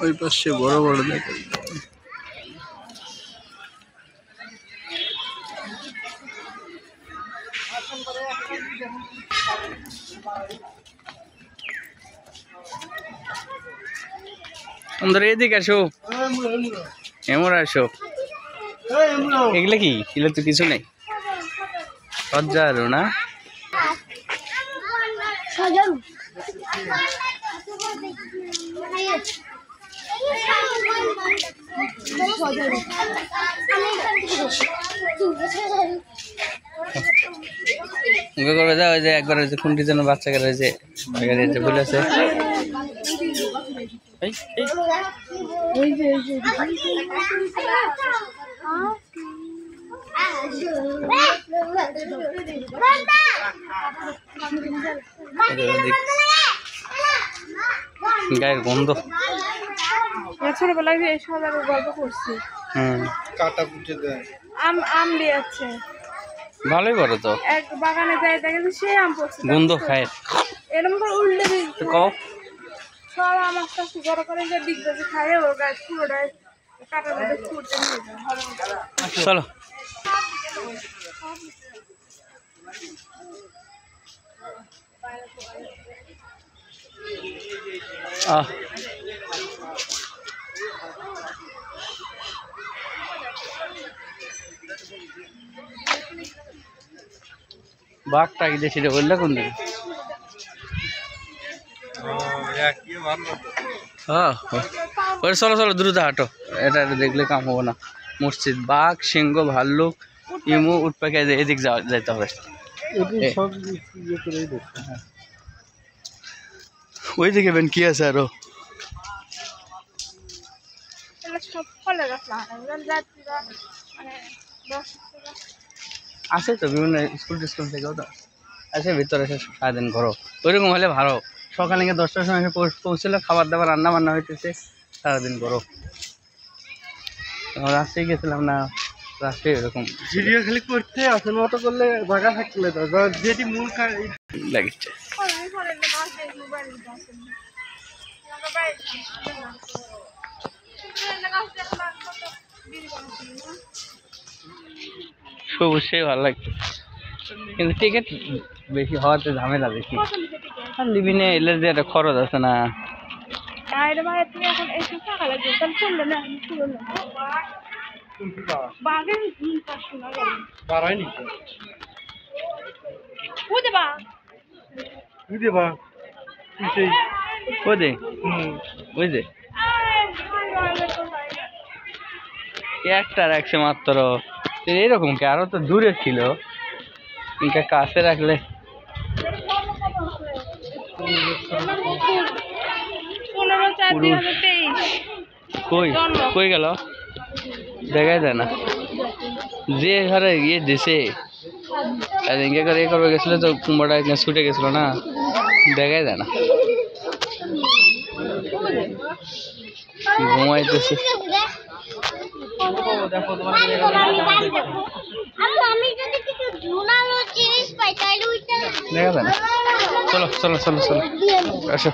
ওই পাশে বড় বড় দেখা अंदर एदिके आसो एमर आसो एगुला कि एगुला तो किछु नहीं हजारो ना एक बार खुंटी जन बाच्चा बोले গায়ের গন্ধ ছোটবেলায় গল্প করছি কাটা পুঁতে দেয় আম দিয়েছে ভালোই বড় তো এক বাগানে যাই দেখে সে আম পড়ছে গন্ধ খায় এরকম করে উল্টে দিচ্ছে কও সব আম আস্তে আস্তে বড় করে দিক দিয়ে খায় ওর গাছ পুরোটাই কাটা মধ্যে ছুটতে নিয়ে যায় চলো बाघटा की देशी बोलला कोण दिली हाँ चलो चलो द्रुत हाटो এটা দেখলে কাম হবে না মসজিদ বাঘ সিংহ ভাল্লুক ইমু উটপাখি এদিক যাইতে হবে ওই দিকে বেন কি আছে আরো আছে তো বিভিন্ন স্কুল টিস্কুল থেকেও তো আছে ভিতরে এসে সারাদিন ঘরো ওইরকম হলে ভালো সকালে 10টার সময় এসে পৌঁছলে খাবার দাবার রান্না বান্না হইতেছে সারাদিন ঘরো রাস্তায় গেছিলাম না রাস্তায় এরকম ভিডিও খালি করতে আসলে মতো করলে জায়গা থাকলে তো যেটি মূল লাগিচ্ছে সবুজ সেই ভালো লাগছে কিন্তু টিকিট বেশি হওয়াতে ঝামেলা বেশি আর লিবিনে এলে যে একটা খরচ আছে না একটা রাখছে মাত্র এরকম কি আরো তো দূরে ছিল ইনকা কাছে রাখলে কই কই গেল দেখাই যায় না যে ঘরে ইয়ে দিছে আর ইনকে করে করবে গেছিল তো কুমড়া ছুটে গেছিল না দেখাই যায় না ঘুমাইতেছে দেখা যায় না চলো চলো চলো চলো আসো